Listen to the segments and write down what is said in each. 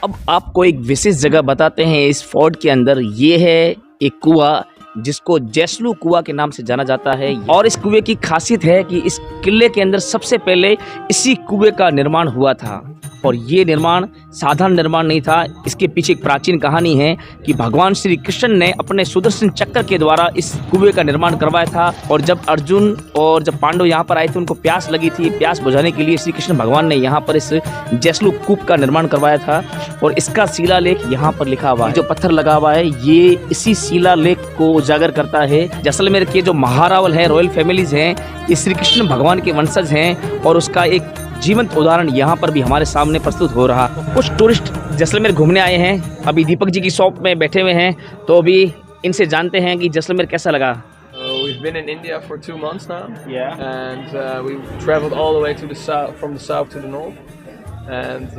अब आपको एक विशेष जगह बताते हैं इस फोर्ट के अंदर। ये है एक कुआं जिसको जैसलू कुआं के नाम से जाना जाता है। और इस कुएं की खासियत है कि इस किले के अंदर सबसे पहले इसी कुएं का निर्माण हुआ था। और ये निर्माण साधारण निर्माण नहीं था, इसके पीछे एक प्राचीन कहानी है कि भगवान श्री कृष्ण ने अपने सुदर्शन चक्र के द्वारा इस कुएं का निर्माण करवाया था। और जब अर्जुन और जब पांडव यहाँ पर आए थे, उनको प्यास लगी थी, प्यास बुझाने के लिए श्री कृष्ण भगवान ने यहाँ पर इस जैसलू कूप का निर्माण करवाया था। और इसका शिलालेख यहाँ पर लिखा हुआ है, जो पत्थर लगा हुआ है ये इसी शिलालेख को उजागर करता है। जैसलमेर के जो महारावल हैं, रॉयल फैमिलीज हैं, ये श्री कृष्ण भगवान के वंशज हैं। और उसका एक जीवंत उदाहरण यहाँ पर भी हमारे सामने प्रस्तुत हो रहा। कुछ टूरिस्ट जैसलमेर घूमने आए हैं, अभी दीपक जी की शॉप में बैठे हुए हैं, तो अभी इनसे जानते हैं कि जैसलमेर कैसा लगा। We've been in India for 2 months now. Yeah. And we traveled all the way to the south, from the south to the north. And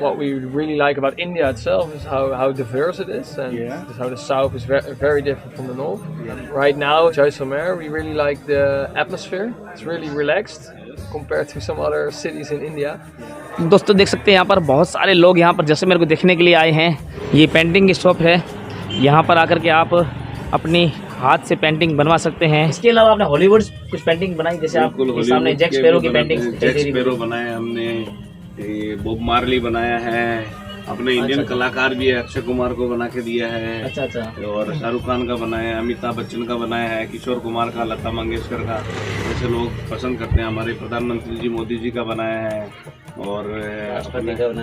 what we really like about India itself is how diverse it is, and how the south is very different from the north. Yeah. Right now, Jaisalmer, we really like the atmosphere. It's really relaxed compared to some other cities in India. दोस्तों देख सकते हैं यहाँ पर बहुत सारे लोग यहाँ पर जैसलमेर को देखने के लिए आए हैं। ये पेंटिंग की शॉप है, यहाँ पर आकर के आप अपनी हाथ से पेंटिंग बनवा सकते हैं। इसके अलावा आपने हॉलीवुड कुछ पेंटिंग बनाई, जैसे आप सामने जैक स्पैरो की पेंटिंग, जैक स्पैरो बनाया हमने, बॉब मार्ली बनाया है, अपने इंडियन कलाकार भी है, अक्षय कुमार को बना के दिया है। अच्छा। और शाहरुख खान का बनाया है, अमिताभ बच्चन का बनाया है, किशोर कुमार का, लता मंगेशकर का, जैसे लोग पसंद करते हैं। हमारे प्रधानमंत्री जी मोदी जी का बनाया है, और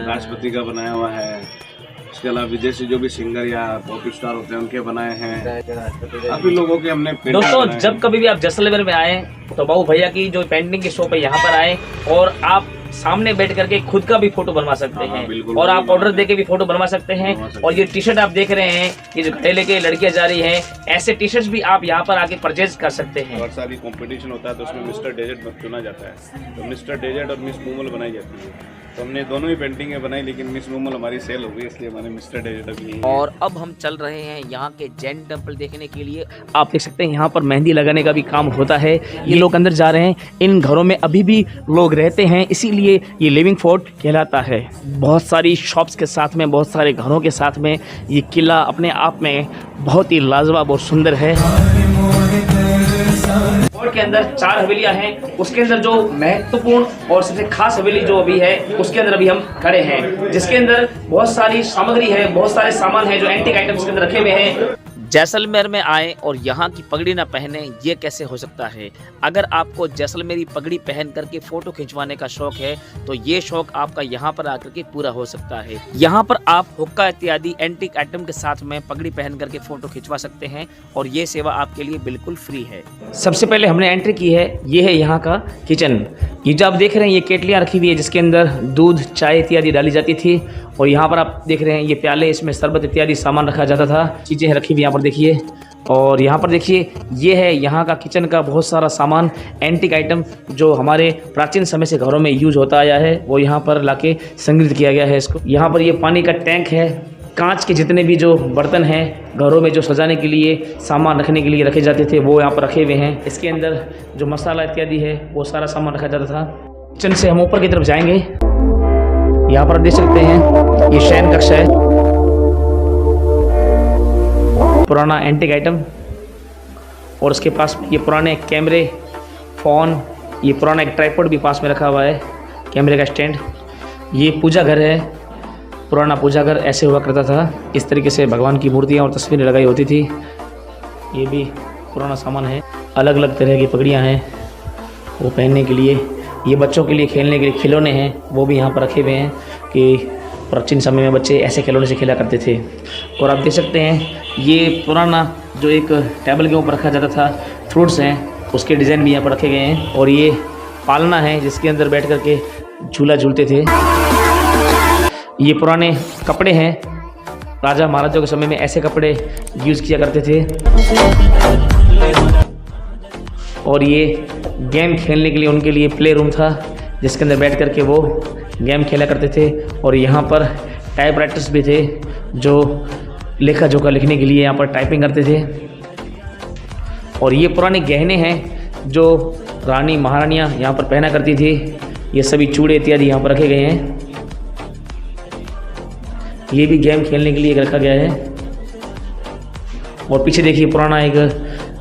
राष्ट्रपति का बनाया हुआ है। इसके अलावा विदेशी जो भी सिंगर या पॉप स्टार होते हैं उनके बनाए हैं, काफी लोगों के हमने। दोस्तों जब कभी भी आप जैसलमेर में आए तो बाबू भैया की जो पेंटिंग की शॉप है यहाँ पर आए, और आप सामने बैठ करके खुद का भी फोटो बनवा सकते हैं। और आप ऑर्डर देके भी फोटो बनवा सकते हैं। और ये टी शर्ट आप देख रहे हैं, ये जो घड़े लेके लड़कियां जा रही हैं, ऐसे टी शर्ट भी आप यहाँ पर आके परचेज कर सकते हैं। बहुत सारी कंपटीशन होता है, तो उसमें मिस्टर डेजर्ट चुना जाता है, तो मिस्टर डेजर्ट और मिस मूमल बनाई जाती है। तो हमने दोनों ही पेंटिंगें बनाई, लेकिन मिस मूमल हमारी सेल हो गई, इसलिए हमारे मिस्टर डेजर्ट अभी नहीं है। और अब हम चल रहे हैं यहाँ के जैन टेम्पल देखने के लिए। आप देख सकते हैं यहाँ पर मेहंदी लगाने का भी काम होता है। ये लोग अंदर जा रहे हैं, इन घरों में अभी भी लोग रहते हैं, इसीलिए ये लिविंग फोर्ट कहलाता है। बहुत सारी शॉप्स के साथ में, बहुत सारे घरों के साथ में ये किला अपने आप में बहुत ही लाजवाब और सुंदर है। फोर्ट के अंदर 4 हवेलियां हैं, उसके अंदर जो महत्वपूर्ण और सबसे खास हवेली जो अभी है उसके अंदर अभी हम खड़े हैं, जिसके अंदर बहुत सारी सामग्री है, बहुत सारे सामान है जो एंटीक आइटम्स के अंदर रखे हुए हैं। जैसलमेर में आए और यहाँ की पगड़ी ना पहने, ये कैसे हो सकता है। अगर आपको जैसलमेरी पगड़ी पहन करके फोटो खिंचवाने का शौक है तो ये शौक आपका यहाँ पर आकर के पूरा हो सकता है। यहाँ पर आप हुक्का इत्यादि एंटीक आइटम के साथ में पगड़ी पहन करके फोटो खिंचवा सकते हैं, और ये सेवा आपके लिए बिल्कुल फ्री है। सबसे पहले हमने एंट्री की है, ये है यहाँ का किचन। ये जो आप देख रहे हैं, ये केटलियाँ रखी हुई है जिसके अंदर दूध, चाय इत्यादि डाली जाती थी। और यहाँ पर आप देख रहे हैं ये प्याले, इसमें शरबत इत्यादि सामान रखा जाता था, चीज़ें रखी हुई यहाँ पर देखिए। और यहाँ पर देखिए ये है यहाँ का किचन का बहुत सारा सामान, एंटीक आइटम जो हमारे प्राचीन समय से घरों में यूज होता आया है, वो यहाँ पर लाके संग्रहित किया गया है इसको। यहाँ पर ये पानी का टैंक है, कांच के जितने भी जो बर्तन हैं घरों में जो सजाने के लिए, सामान रखने के लिए रखे जाते थे, वो यहाँ पर रखे हुए हैं। इसके अंदर जो मसाला इत्यादि है वो सारा सामान रखा जाता था। किचन से हम ऊपर की तरफ जाएंगे, यहाँ पर देख सकते हैं ये शयन कक्ष है, पुराना एंटीक आइटम। और उसके पास ये पुराने कैमरे, फ़ोन, ये पुराना एक ट्राइपॉड भी पास में रखा हुआ है, कैमरे का स्टैंड। ये पूजा घर है, पुराना पूजा घर ऐसे हुआ करता था, इस तरीके से भगवान की मूर्तियाँ और तस्वीरें लगाई होती थी। ये भी पुराना सामान है। अलग अलग तरह की पगड़ियाँ हैं वो पहनने के लिए। ये बच्चों के लिए खेलने के लिए खिलौने हैं, वो भी यहाँ पर रखे हुए हैं कि प्राचीन समय में बच्चे ऐसे खिलौने से खेला करते थे। और आप देख सकते हैं ये पुराना जो एक टेबल के ऊपर रखा जाता था, फ्रूट्स हैं, उसके डिज़ाइन भी यहाँ पर रखे गए हैं। और ये पालना है जिसके अंदर बैठ कर के झूला झूलते थे। ये पुराने कपड़े हैं, राजा महाराजाओं के समय में ऐसे कपड़े यूज़ किया करते थे। और ये गेम खेलने के लिए उनके लिए प्ले रूम था, जिसके अंदर बैठ कर के वो गेम खेला करते थे। और यहाँ पर टाइप राइटर्स भी थे जो लेखा जोखा लिखने के लिए यहाँ पर टाइपिंग करते थे। और ये पुराने गहने हैं जो रानी महारानियाँ यहाँ पर पहना करती थी। ये सभी चूड़े इत्यादि यहाँ पर रखे गए हैं। ये भी गेम खेलने के लिए रखा गया है। और पीछे देखिए पुराना एक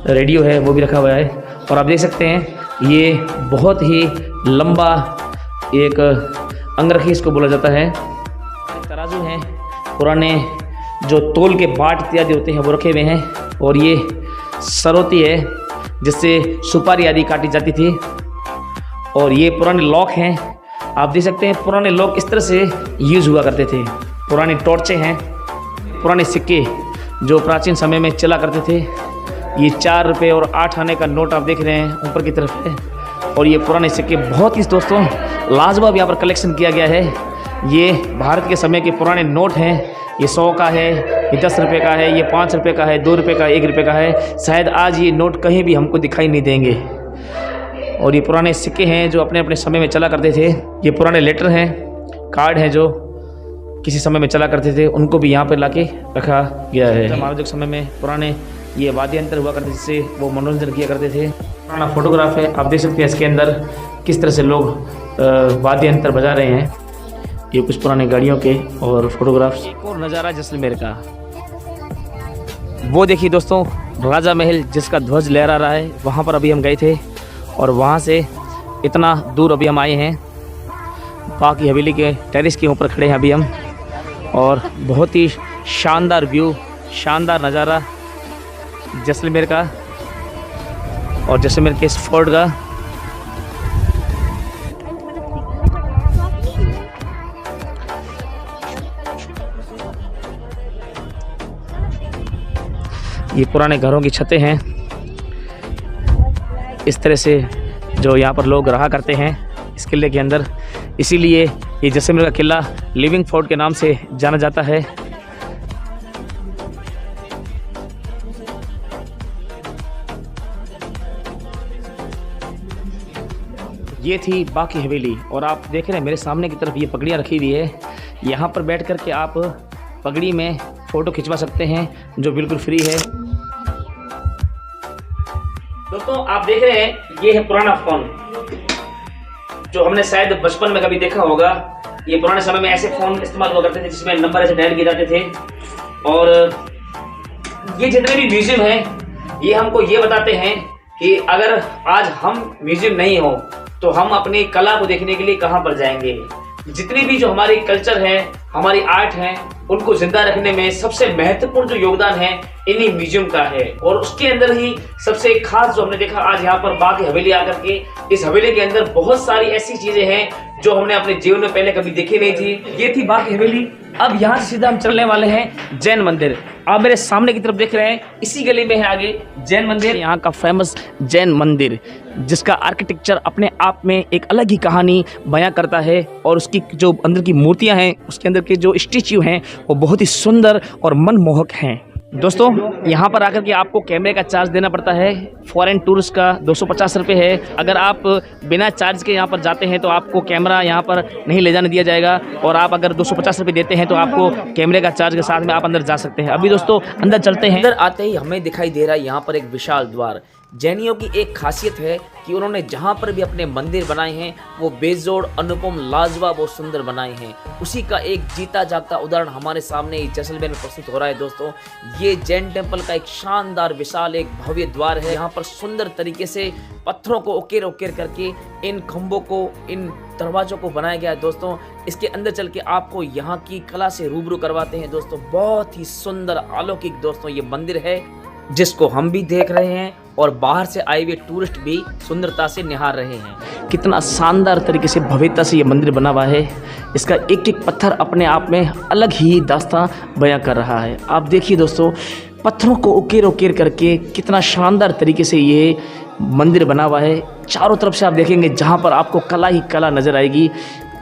रेडियो है, वो भी रखा हुआ है। और आप देख सकते हैं ये बहुत ही लंबा एक अंगरखी इसको बोला जाता है। तराजू हैं, पुराने जो तोल के बाट इत्यादि होते हैं वो रखे हुए हैं। और ये सरोती है जिससे सुपारी आदि काटी जाती थी। और ये पुराने लॉक हैं, आप देख सकते हैं पुराने लॉक इस तरह से यूज़ हुआ करते थे। पुरानी टॉर्चें हैं, पुराने सिक्के जो प्राचीन समय में चला करते थे। ये 4 रुपये और 8 आने का नोट आप देख रहे हैं ऊपर की तरफ है। और ये पुराने सिक्के बहुत ही दोस्तों लाजवाब यहाँ पर कलेक्शन किया गया है। ये भारत के समय के पुराने नोट हैं। ये 100 का है, ये 10 रुपये का है, ये 5 रुपये का है, 2 रुपये का, 1 रुपये का है। शायद आज ये नोट कहीं भी हमको दिखाई नहीं देंगे। और ये पुराने सिक्के हैं जो अपने अपने समय में चला करते थे। ये पुराने लेटर हैं, कार्ड हैं जो किसी समय में चला करते थे, उनको भी यहाँ पर लाके रखा गया है। महाराजों के समय में पुराने ये वाद्य यंत्र हुआ करते जिससे वो मनोरंजन किया करते थे। पुराना फोटोग्राफ है, आप देख सकते हैं इसके अंदर किस तरह से लोग वाद्य यंत्र बजा रहे हैं। ये कुछ पुराने गाड़ियों के और फोटोग्राफ्स। एक और नज़ारा जैसलमेर का, वो देखिए दोस्तों राजा महल जिसका ध्वज लहरा रहा है, वहाँ पर अभी हम गए थे। और वहाँ से इतना दूर अभी हम आए हैं, बाकी हवेली के टेरिस के ऊपर खड़े हैं अभी हम। और बहुत ही शानदार व्यू, शानदार नज़ारा जैसलमेर का और जैसलमेर के इस फोर्ट का। ये पुराने घरों की छतें हैं, इस तरह से जो यहाँ पर लोग रहा करते हैं इस किले के अंदर। इसीलिए ये जैसलमेर का किला लिविंग फोर्ट के नाम से जाना जाता है। ये थी बाकी हवेली। और आप देख रहे हैं मेरे सामने की तरफ ये पगड़ियाँ रखी हुई है। यहाँ पर बैठ कर के आप पगड़ी में फ़ोटो खिंचवा सकते हैं जो बिल्कुल फ्री है। दोस्तों आप देख रहे हैं ये है पुराना फ़ोन जो हमने शायद बचपन में कभी देखा होगा। ये पुराने समय में ऐसे फ़ोन इस्तेमाल हुआ करते थे जिसमें नंबर ऐसे डायल किए जाते थे। और ये जितने भी म्यूजियम हैं ये हमको ये बताते हैं कि अगर आज हम म्यूजियम नहीं हो तो हम अपनी कला को देखने के लिए कहाँ पर जाएंगे। जितनी भी जो हमारी कल्चर है, हमारी आर्ट है, उनको जिंदा रखने में सबसे महत्वपूर्ण जो योगदान है इन्हीं म्यूजियम का है। और उसके अंदर ही सबसे खास जो हमने देखा आज यहाँ पर बाकी हवेली आकर के, इस हवेली के अंदर बहुत सारी ऐसी चीजें हैं जो हमने अपने जीवन में पहले कभी देखी नहीं थी। ये थी बाकी हवेली। अब यहाँ से सीधा हम चलने वाले हैं जैन मंदिर। आप मेरे सामने की तरफ देख रहे हैं, इसी गली में है आगे जैन मंदिर, यहाँ का फेमस जैन मंदिर जिसका आर्किटेक्चर अपने आप में एक अलग ही कहानी बयां करता है। और उसकी जो अंदर की मूर्तियां हैं, उसके अंदर के जो स्टैच्यू हैं वो बहुत ही सुंदर और मनमोहक हैं। दोस्तों यहाँ पर आकर के आपको कैमरे का चार्ज देना पड़ता है। फॉरेन टूरिस्ट का 250 रुपये है। अगर आप बिना चार्ज के यहाँ पर जाते हैं तो आपको कैमरा यहाँ पर नहीं ले जाने दिया जाएगा। और आप अगर 250 रुपये देते हैं तो आपको कैमरे का चार्ज के साथ में आप अंदर जा सकते हैं। अभी दोस्तों अंदर चलते हैं। अंदर आते ही हमें दिखाई दे रहा है यहाँ पर एक विशाल द्वार। जैनियों की एक खासियत है कि उन्होंने जहाँ पर भी अपने मंदिर बनाए हैं वो बेजोड़, अनुपम, लाजवाब और सुंदर बनाए हैं। उसी का एक जीता जागता उदाहरण हमारे सामने जैसलमेर में प्रस्तुत हो रहा है। दोस्तों ये जैन टेम्पल का एक शानदार, विशाल, एक भव्य द्वार है। यहाँ पर सुंदर तरीके से पत्थरों को उकेर उकेर करके इन खंभों को, इन दरवाजों को बनाया गया है। दोस्तों इसके अंदर चल के आपको यहाँ की कला से रूबरू करवाते हैं। दोस्तों बहुत ही सुंदर, अलौकिक दोस्तों ये मंदिर है जिसको हम भी देख रहे हैं और बाहर से आए हुए टूरिस्ट भी सुंदरता से निहार रहे हैं। कितना शानदार तरीके से भव्यता से ये मंदिर बना हुआ है। इसका एक एक पत्थर अपने आप में अलग ही दास्तां बयां कर रहा है। आप देखिए दोस्तों पत्थरों को उकेर उकेर करके कितना शानदार तरीके से ये मंदिर बना हुआ है। चारों तरफ से आप देखेंगे जहाँ पर आपको कला ही कला नज़र आएगी।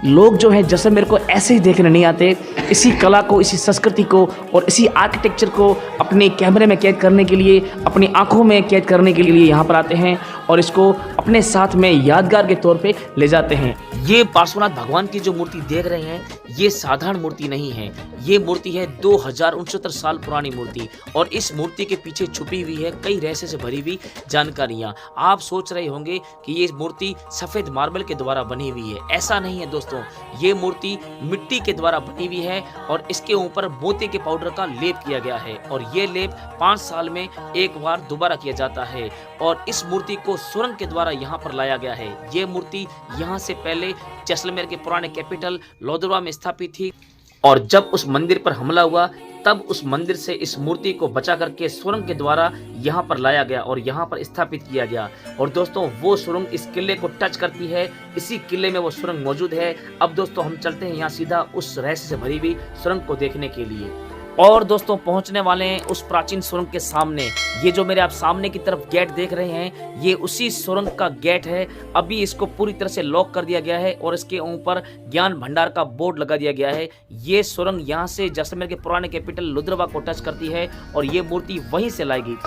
लोग जो हैं जैसलमेर को ऐसे ही देखने नहीं आते, इसी कला को, इसी संस्कृति को और इसी आर्किटेक्चर को अपने कैमरे में कैद करने के लिए, अपनी आंखों में कैद करने के लिए यहाँ पर आते हैं। और इसको अपने साथ में यादगार के तौर पे ले जाते हैं। ये पार्श्वनाथ भगवान की जो मूर्ति देख रहे हैं, ये साधारण मूर्ति नहीं है। ये मूर्ति है 2069 साल पुरानी मूर्ति, और इस मूर्ति के पीछे छुपी हुई है कई रहस्य से भरी हुई जानकारियाँ। आप सोच रहे होंगे कि ये मूर्ति सफ़ेद मार्बल के द्वारा बनी हुई है। ऐसा नहीं है दोस्तों, ये मूर्ति मिट्टी के द्वारा बनी हुई है और इसके ऊपर मोती के पाउडर का लेप किया गया है, और ये लेप 5 साल में एक बार दोबारा किया जाता है। और इस मूर्ति को सुरंग के द्वारा यहाँ पर लाया गया है। ये मूर्ति यहाँ से पहले जैसलमेर के पुराने कैपिटल लोधरवा में स्थापित थी, और जब उस मंदिर पर हमला हुआ तब उस मंदिर से इस मूर्ति को बचा करके सुरंग के द्वारा यहाँ पर लाया गया और यहाँ पर स्थापित किया गया। और दोस्तों वो सुरंग इस किले को टच करती है, इसी किले में वो सुरंग मौजूद है। अब दोस्तों हम चलते हैं यहाँ सीधा उस रहस्य से भरी हुई सुरंग को देखने के लिए। और दोस्तों पहुंचने वाले हैं उस प्राचीन सुरंग के सामने। ये जो मेरे आप सामने की तरफ गेट देख रहे हैं, ये उसी सुरंग का गेट है। अभी इसको पूरी तरह से लॉक कर दिया गया है और इसके ऊपर ज्ञान भंडार का बोर्ड लगा दिया गया है। ये सुरंग यहाँ से जैसलमेर के पुराने कैपिटल लोधरवा को टच करती है और ये मूर्ति वहीं से लाएगी।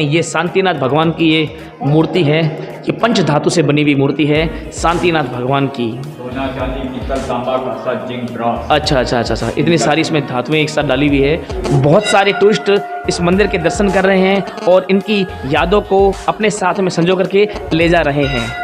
ये शांतिनाथ भगवान की ये मूर्ति है, ये पंच धातु से बनी हुई मूर्ति है शांतिनाथ भगवान की। सोना, चांदी, पीतल, तांबा, कांसा, जिंक, ब्रॉन्ज। अच्छा, इतनी सारी इसमें धातुएं एक साथ डाली हुई है। बहुत सारे टूरिस्ट इस मंदिर के दर्शन कर रहे हैं और इनकी यादों को अपने साथ में संजो करके ले जा रहे हैं।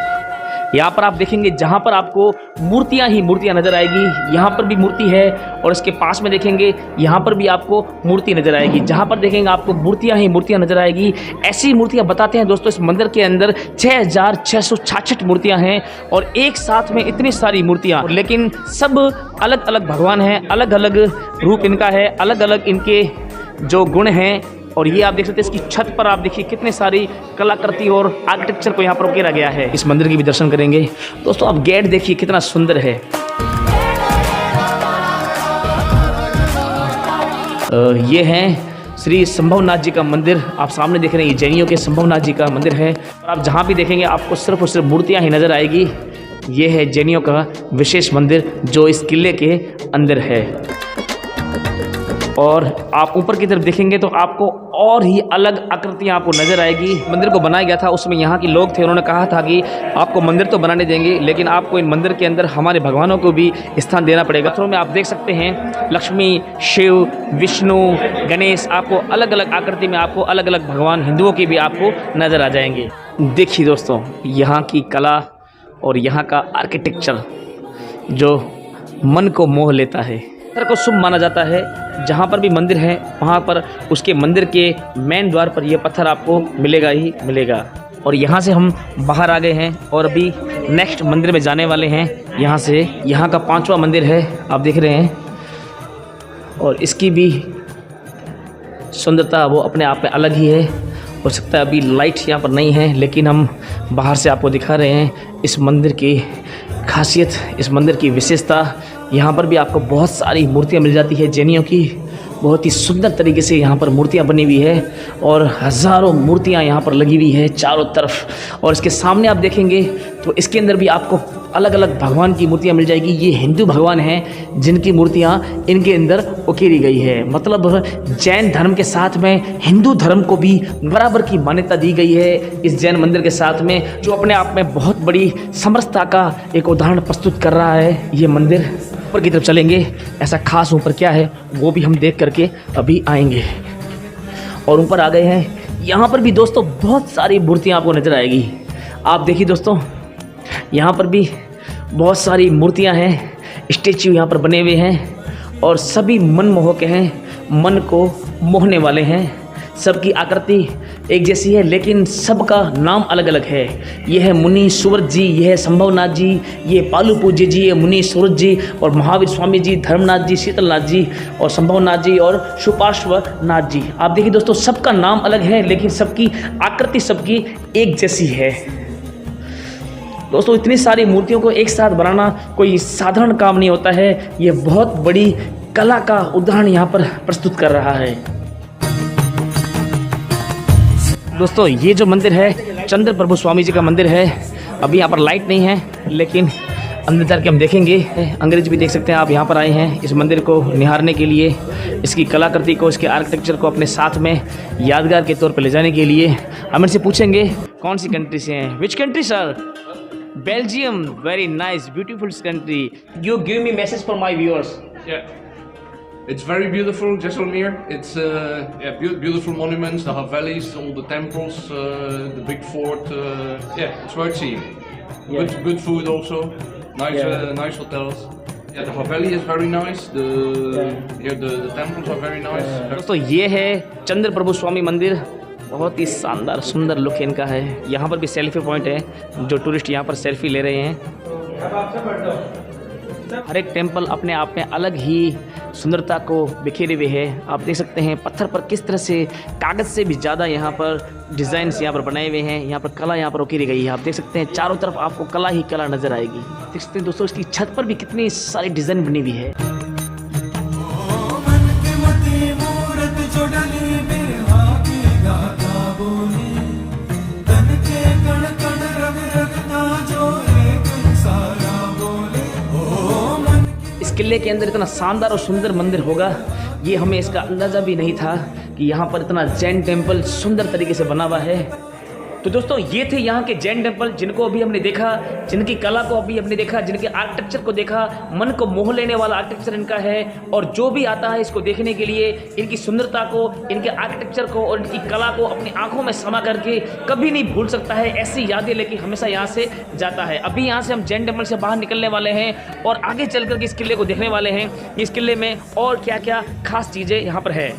यहाँ पर आप देखेंगे जहाँ पर आपको मूर्तियाँ ही मूर्तियाँ नजर आएगी, यहाँ पर भी मूर्ति है, और इसके पास में देखेंगे यहाँ पर भी आपको मूर्ति नजर आएगी। जहाँ पर देखेंगे आपको मूर्तियाँ ही मूर्तियाँ नजर आएगी। ऐसी मूर्तियाँ बताते हैं दोस्तों इस मंदिर के अंदर 6666 मूर्तियाँ हैं, और एक साथ में इतनी सारी मूर्तियाँ, लेकिन सब अलग अलग भगवान हैं, अलग अलग रूप इनका है, अलग अलग इनके जो गुण हैं। और ये आप देख सकते हैं इसकी छत पर आप देखिए कितने सारी कलाकृति और आर्किटेक्चर को यहाँ पर उकेरा गया है। इस मंदिर की भी दर्शन करेंगे। दोस्तों आप गेट देखिए कितना सुंदर है। ये है श्री संभवनाथ जी का मंदिर, आप सामने देख रहे हैं, ये जैनियों के संभवनाथ जी का मंदिर है। और आप जहाँ भी देखेंगे आपको सिर्फ और सिर्फ मूर्तियाँ ही नजर आएगी। ये है जैनियों का विशेष मंदिर जो इस किले के अंदर है। और आप ऊपर की तरफ देखेंगे तो आपको और ही अलग आकृतियाँ आपको नजर आएगी। मंदिर को बनाया गया था, उसमें यहाँ के लोग थे, उन्होंने कहा था कि आपको मंदिर तो बनाने देंगे, लेकिन आपको इन मंदिर के अंदर हमारे भगवानों को भी स्थान देना पड़ेगा। पत्थरों में आप देख सकते हैं लक्ष्मी, शिव, विष्णु, गणेश, आपको अलग अलग आकृति में आपको अलग अलग भगवान हिंदुओं के भी आपको नज़र आ जाएंगे। देखिए दोस्तों यहाँ की कला और यहाँ का आर्किटेक्चर जो मन को मोह लेता है। पत्थर को शुभ माना जाता है। जहाँ पर भी मंदिर है वहाँ पर उसके मंदिर के मेन द्वार पर यह पत्थर आपको मिलेगा ही मिलेगा। और यहाँ से हम बाहर आ गए हैं और अभी नेक्स्ट मंदिर में जाने वाले हैं। यहाँ से यहाँ का 5वां मंदिर है, आप देख रहे हैं, और इसकी भी सुंदरता वो अपने आप में अलग ही है। हो सकता है अभी लाइट यहाँ पर नहीं है, लेकिन हम बाहर से आपको दिखा रहे हैं इस मंदिर की खासियत, इस मंदिर की विशेषता। यहाँ पर भी आपको बहुत सारी मूर्तियाँ मिल जाती है जैनियों की। बहुत ही सुंदर तरीके से यहाँ पर मूर्तियाँ बनी हुई है और हज़ारों मूर्तियाँ यहाँ पर लगी हुई है चारों तरफ। और इसके सामने आप देखेंगे तो इसके अंदर भी आपको अलग अलग भगवान की मूर्तियाँ मिल जाएगी। ये हिंदू भगवान हैं जिनकी मूर्तियाँ इनके अंदर उकेरी गई है। मतलब जैन धर्म के साथ में हिंदू धर्म को भी बराबर की मान्यता दी गई है इस जैन मंदिर के साथ में, जो अपने आप में बहुत बड़ी समरसता का एक उदाहरण प्रस्तुत कर रहा है। ये मंदिर ऊपर की तरफ चलेंगे, ऐसा खास ऊपर क्या है वो भी हम देख करके अभी आएंगे। और ऊपर आ गए हैं, यहाँ पर भी दोस्तों बहुत सारी मूर्तियाँ आपको नज़र आएगी। आप देखिए दोस्तों यहाँ पर भी बहुत सारी मूर्तियाँ हैं, स्टेच्यू यहाँ पर बने हुए हैं और सभी मनमोहक हैं, मन को मोहने वाले हैं। सबकी आकृति एक जैसी है लेकिन सबका नाम अलग अलग है। यह है मुनि सूरज जी, यह है संभवनाथ जी, ये पालू पूज्य जी, ये मुनि सूरज जी, और महावीर स्वामी जी, धर्मनाथ जी, शीतलनाथ जी, और संभवनाथ जी, और सुपार्श्वनाथ जी। आप देखिए दोस्तों सबका नाम अलग है लेकिन सबकी आकृति सबकी एक जैसी है। दोस्तों इतनी सारी मूर्तियों को एक साथ बनाना कोई साधारण काम नहीं होता है। ये बहुत बड़ी कला का उदाहरण यहाँ पर प्रस्तुत कर रहा है। दोस्तों ये जो मंदिर है चंद्र प्रभु स्वामी जी का मंदिर है। अभी यहाँ पर लाइट नहीं है लेकिन अंदर जा के हम देखेंगे। अंग्रेज भी देख सकते हैं आप यहाँ पर आए हैं इस मंदिर को निहारने के लिए, इसकी कलाकृति को, इसके आर्किटेक्चर को अपने साथ में यादगार के तौर पर ले जाने के लिए। हम इनसे पूछेंगे कौन सी कंट्री से हैं। Which country sir? Belgium. Very nice, beautiful country. You give me message for my viewers. It's very beautiful, Jaisalmer. It's beautiful monuments, the Havelis, all the temples, the big fort. It's worth seeing. Good food also. Nice hotels. Yeah, the Haveli is very nice. The temples are very nice. दोस्तों ये है चंद्र प्रभु स्वामी मंदिर। बहुत ही शानदार सुंदर look इनका है। यहाँ पर भी सेल्फी पॉइंट है, जो टूरिस्ट यहाँ पर सेल्फी ले रहे हैं। हर एक टेम्पल अपने आप में अलग ही सुंदरता को बिखेरे हुए है। आप देख सकते हैं पत्थर पर किस तरह से कागज़ से भी ज़्यादा यहाँ पर डिज़ाइंस यहाँ पर बनाए हुए हैं। यहाँ पर कला यहाँ पर उकेरी गई है। आप देख सकते हैं चारों तरफ आपको कला ही कला नज़र आएगी। देख सकते हैं दोस्तों इसकी छत पर भी कितनी सारी डिज़ाइन बनी हुई है। इस किले के अंदर इतना शानदार और सुंदर मंदिर होगा, ये हमें इसका अंदाज़ा भी नहीं था कि यहाँ पर इतना जैन टेम्पल सुंदर तरीके से बना हुआ है। तो दोस्तों ये थे यहाँ के जैन टेम्पल, जिनको अभी हमने देखा, जिनकी कला को अभी हमने देखा, जिनके आर्किटेक्चर को देखा। मन को मोह लेने वाला आर्किटेक्चर इनका है, और जो भी आता है इसको देखने के लिए इनकी सुंदरता को, इनके आर्किटेक्चर को और इनकी कला को अपनी आंखों में समा करके कभी नहीं भूल सकता है। ऐसी यादें लेके हमेशा यहाँ से जाता है। अभी यहाँ से हम जैन टेम्पल से बाहर निकलने वाले हैं और आगे चल करके इस किले को देखने वाले हैं कि इस किले में और क्या क्या खास चीज़ें यहाँ पर है।